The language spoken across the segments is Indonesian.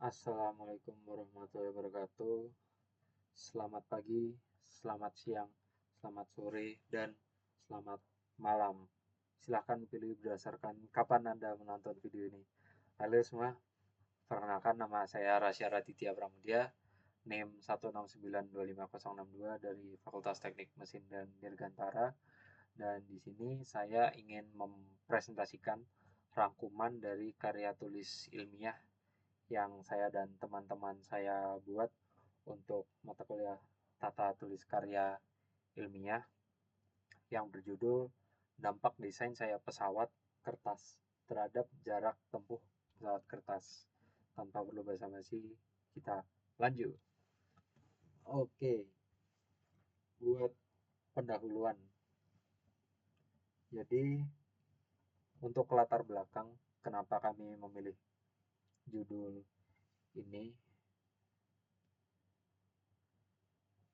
Assalamualaikum warahmatullahi wabarakatuh. Selamat pagi, selamat siang, selamat sore, dan selamat malam. Silahkan pilih berdasarkan kapan Anda menonton video ini. Halo semua, perkenalkan nama saya Rasya Raditya Pramudia, NIM 1692562 dari Fakultas Teknik Mesin dan Dirgantara. Dan di sini saya ingin mempresentasikan rangkuman dari karya tulis ilmiah yang saya dan teman-teman saya buat untuk mata kuliah Tata Tulis Karya Ilmiah yang berjudul Dampak Desain Sayap Pesawat Kertas Terhadap Jarak Tempuh Pesawat Kertas. Tanpa perlu basa-basi, kita lanjut. Oke, buat pendahuluan. Jadi, untuk latar belakang kenapa kami memilih judul ini,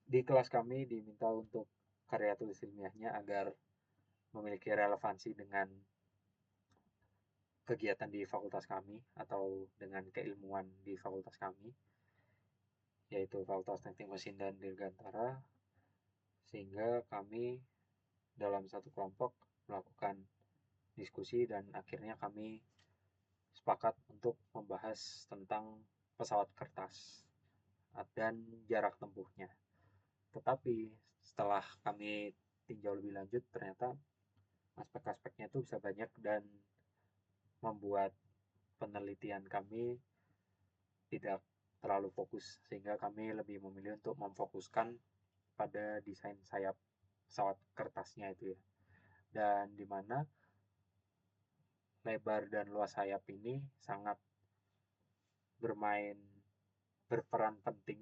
di kelas kami diminta untuk karya tulis ilmiahnya agar memiliki relevansi dengan kegiatan di fakultas kami atau dengan keilmuan di fakultas kami, yaitu Fakultas Teknik Mesin dan Dirgantara, sehingga kami dalam satu kelompok melakukan diskusi dan akhirnya kami sepakat untuk membahas tentang pesawat kertas dan jarak tempuhnya. Tetapi setelah kami tinjau lebih lanjut, ternyata aspek-aspeknya itu bisa banyak dan membuat penelitian kami tidak terlalu fokus, sehingga kami lebih memilih untuk memfokuskan pada desain sayap pesawat kertasnya itu ya. Dan dimana lebar dan luas sayap ini sangat berperan penting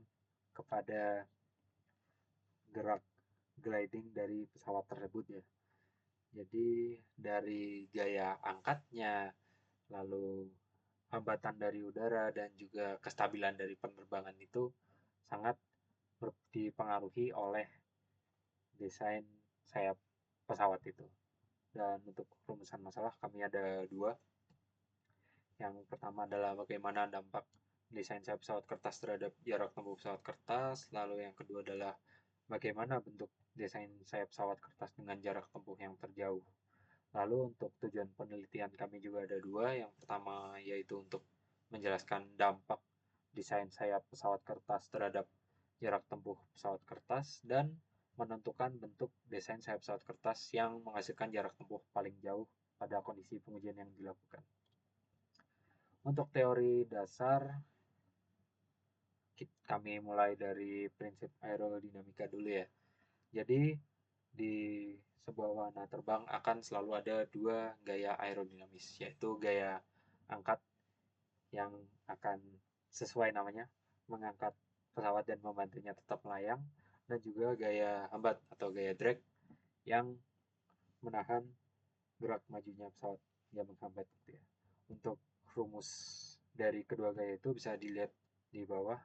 kepada gerak gliding dari pesawat tersebut ya. Jadi dari gaya angkatnya, lalu hambatan dari udara dan juga kestabilan dari penerbangan itu sangat dipengaruhi oleh desain sayap pesawat itu. Dan untuk rumusan masalah kami ada dua. Yang pertama adalah bagaimana dampak desain sayap pesawat kertas terhadap jarak tempuh pesawat kertas. Lalu yang kedua adalah bagaimana bentuk desain sayap pesawat kertas dengan jarak tempuh yang terjauh. Lalu untuk tujuan penelitian kami juga ada dua. Yang pertama yaitu untuk menjelaskan dampak desain sayap pesawat kertas terhadap jarak tempuh pesawat kertas dan menentukan bentuk desain sayap pesawat kertas yang menghasilkan jarak tempuh paling jauh pada kondisi pengujian yang dilakukan. Untuk teori dasar, kami mulai dari prinsip aerodinamika dulu ya. Jadi di sebuah wahana terbang akan selalu ada dua gaya aerodinamis, yaitu gaya angkat yang akan sesuai namanya mengangkat pesawat dan membantunya tetap melayang, dan juga gaya hambat atau gaya drag yang menahan gerak majunya pesawat yang menghambat gitu ya. Untuk rumus dari kedua gaya itu bisa dilihat di bawah.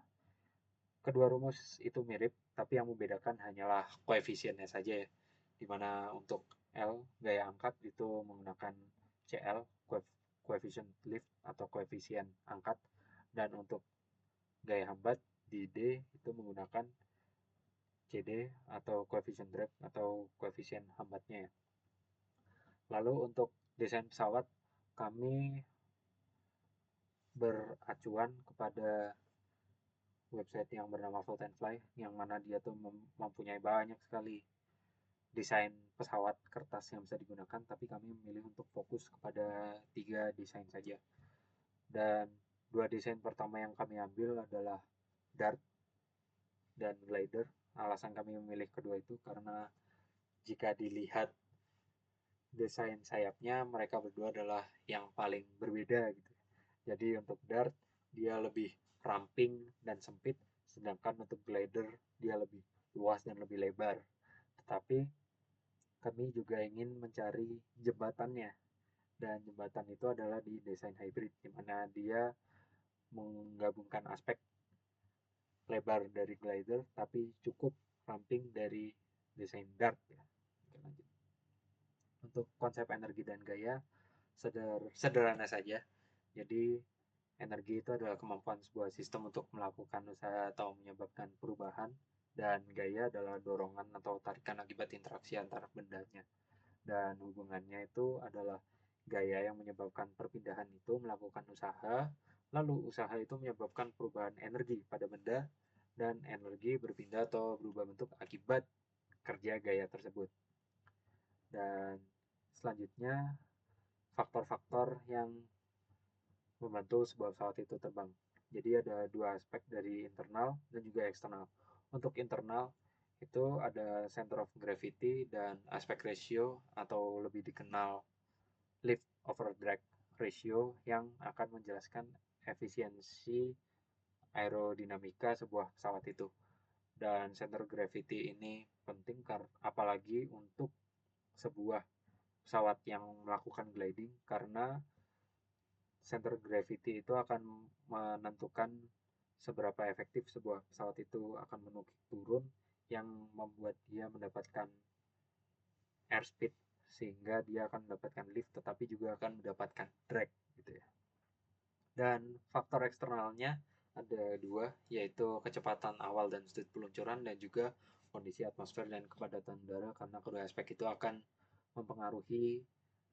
Kedua rumus itu mirip, tapi yang membedakan hanyalah koefisiennya saja ya. Dimana untuk L, gaya angkat itu menggunakan CL, coefficient lift atau koefisien angkat. Dan untuk gaya hambat di D itu menggunakan CD atau coefficient drag atau koefisien hambatnya ya. Lalu untuk desain pesawat, kami beracuan kepada website yang bernama Float and Fly, yang mana dia tuh mempunyai banyak sekali desain pesawat kertas yang bisa digunakan, tapi kami memilih untuk fokus kepada 3 desain saja. Dan 2 desain pertama yang kami ambil adalah Dart dan Glider. Alasan kami memilih kedua itu karena jika dilihat desain sayapnya, mereka berdua adalah yang paling berbeda gitu. Jadi untuk Dart dia lebih ramping dan sempit, sedangkan untuk Glider dia lebih luas dan lebih lebar. Tetapi kami juga ingin mencari jembatannya, dan jembatan itu adalah di desain hybrid, di mana dia menggabungkan aspek lebar dari glider tapi cukup ramping dari desain dart ya. Oke, lanjut. Untuk konsep energi dan gaya sederhana saja. Jadi Energi itu adalah kemampuan sebuah sistem untuk melakukan usaha atau menyebabkan perubahan, dan gaya adalah dorongan atau tarikan akibat interaksi antar bendanya. Dan hubungannya itu adalah gaya yang menyebabkan perpindahan itu melakukan usaha, lalu usaha itu menyebabkan perubahan energi pada benda, dan energi berpindah atau berubah bentuk akibat kerja gaya tersebut. Dan selanjutnya, faktor-faktor yang membantu sebuah pesawat itu terbang. Jadi ada dua aspek dari internal dan juga eksternal. Untuk internal itu ada center of gravity dan aspect ratio atau lebih dikenal lift over drag ratio yang akan menjelaskan efisiensi aerodinamika sebuah pesawat itu. Dan center gravity ini penting apalagi untuk sebuah pesawat yang melakukan gliding, karena center gravity itu akan menentukan seberapa efektif sebuah pesawat itu akan menukik turun, yang membuat dia mendapatkan airspeed sehingga dia akan mendapatkan lift tetapi juga akan mendapatkan drag gitu ya. Dan faktor eksternalnya ada dua, yaitu kecepatan awal dan sudut peluncuran dan juga kondisi atmosfer dan kepadatan udara, karena kedua aspek itu akan mempengaruhi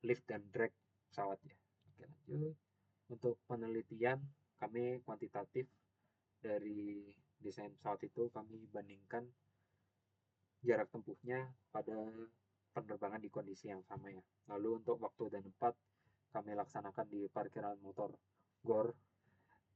lift dan drag pesawat ya. Oke, lanjut. Untuk penelitian kami kuantitatif dari desain pesawat itu, kami bandingkan jarak tempuhnya pada penerbangan di kondisi yang sama ya. Lalu untuk waktu dan tempat kami laksanakan di parkiran motor GOR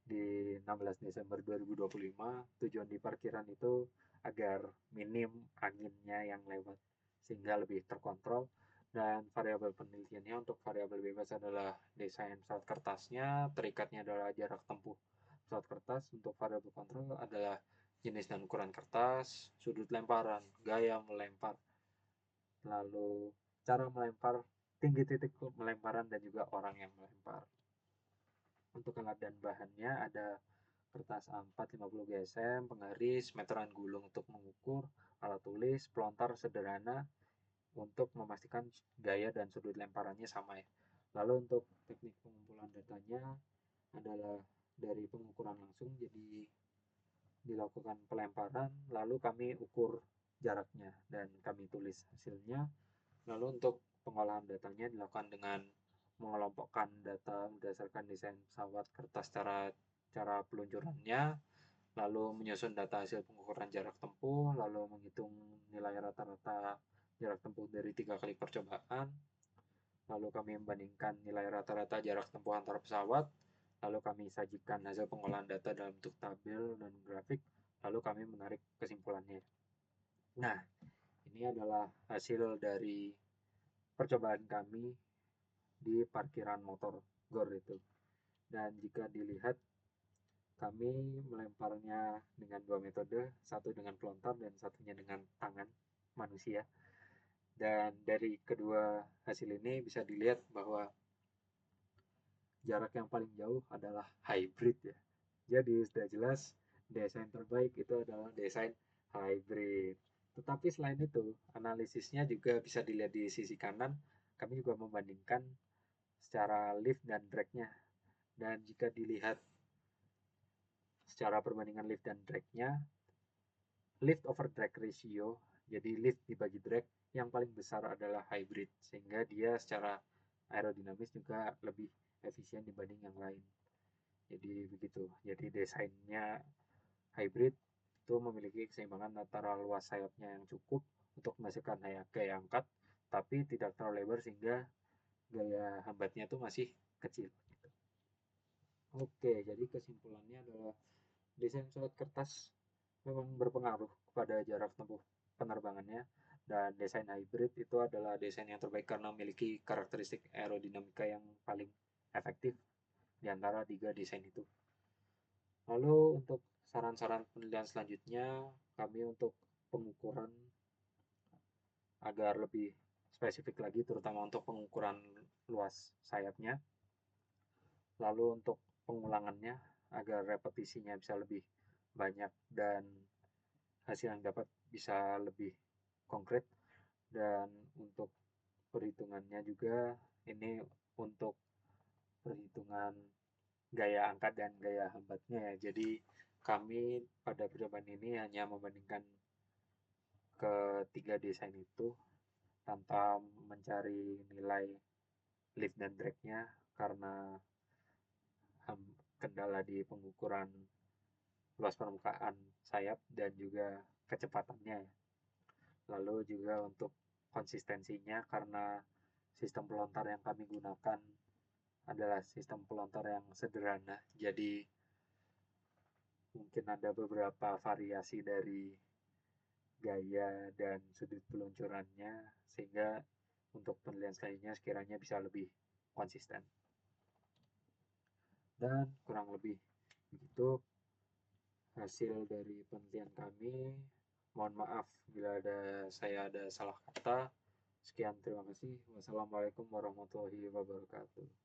di 16 Desember 2025. Tujuan di parkiran itu agar minim anginnya yang lewat sehingga lebih terkontrol, dan variabel penelitiannya untuk variabel bebas adalah desain pesawat kertasnya, terikatnya adalah jarak tempuh pesawat kertas. Untuk variabel kontrol adalah jenis dan ukuran kertas, sudut lemparan, gaya melempar, lalu cara melempar, tinggi titik melemparan, dan juga orang yang melempar. Untuk alat dan bahannya ada kertas A4 50 GSM, penggaris, meteran gulung untuk mengukur, alat tulis, pelontar sederhana untuk memastikan gaya dan sudut lemparannya sama ya. Lalu untuk teknik pengumpulan datanya adalah dari pengukuran langsung, jadi dilakukan pelemparan, lalu kami ukur jaraknya dan kami tulis hasilnya. Lalu untuk pengolahan datanya dilakukan dengan mengelompokkan data berdasarkan desain pesawat kertas, cara peluncurannya, lalu menyusun data hasil pengukuran jarak tempuh, lalu menghitung nilai rata-rata jarak tempuh dari 3 kali percobaan, lalu kami membandingkan nilai rata-rata jarak tempuh antar pesawat, lalu kami sajikan hasil pengolahan data dalam bentuk tabel dan grafik, lalu kami menarik kesimpulannya. Nah, ini adalah hasil dari percobaan kami di parkiran motor GOR itu. Dan jika dilihat, kami melemparnya dengan dua metode, satu dengan pelontar dan satunya dengan tangan manusia. Dan dari kedua hasil ini bisa dilihat bahwa jarak yang paling jauh adalah hybrid ya. Jadi sudah jelas desain terbaik itu adalah desain hybrid. Tetapi selain itu, analisisnya juga bisa dilihat di sisi kanan. Kami juga membandingkan secara lift dan drag-nya. Dan jika dilihat secara perbandingan lift dan drag-nya, lift over drag ratio, jadi lift dibagi drag, yang paling besar adalah hybrid, sehingga dia secara aerodinamis juga lebih efisien dibanding yang lain. Jadi begitu. Jadi desainnya hybrid itu memiliki keseimbangan antara luas sayapnya yang cukup untuk menghasilkan gaya angkat, tapi tidak terlalu lebar sehingga gaya hambatnya itu masih kecil. Oke, jadi kesimpulannya adalah desain pesawat kertas memang berpengaruh kepada jarak tempuh penerbangannya, dan desain hybrid itu adalah desain yang terbaik karena memiliki karakteristik aerodinamika yang paling efektif di antara tiga desain itu. Lalu untuk saran-saran penelitian selanjutnya, kami untuk pengukuran agar lebih spesifik lagi, terutama untuk pengukuran luas sayapnya. Lalu untuk pengulangannya agar repetisinya bisa lebih banyak dan hasil yang dapat bisa lebih konkret. Dan untuk perhitungannya juga, ini untuk perhitungan gaya angkat dan gaya hambatnya ya. Jadi kami pada percobaan ini hanya membandingkan ketiga desain itu tanpa mencari nilai lift dan drag-nya karena kendala di pengukuran luas permukaan sayap dan juga kecepatannya ya. Lalu juga untuk konsistensinya karena sistem pelontar yang kami gunakan adalah sistem pelontar yang sederhana. Jadi mungkin ada beberapa variasi dari gaya dan sudut peluncurannya sehingga untuk penilaian selanjutnya sekiranya bisa lebih konsisten. Dan kurang lebih begitu hasil dari penelitian kami. Mohon maaf bila saya ada salah kata. Sekian, terima kasih. Wassalamualaikum warahmatullahi wabarakatuh.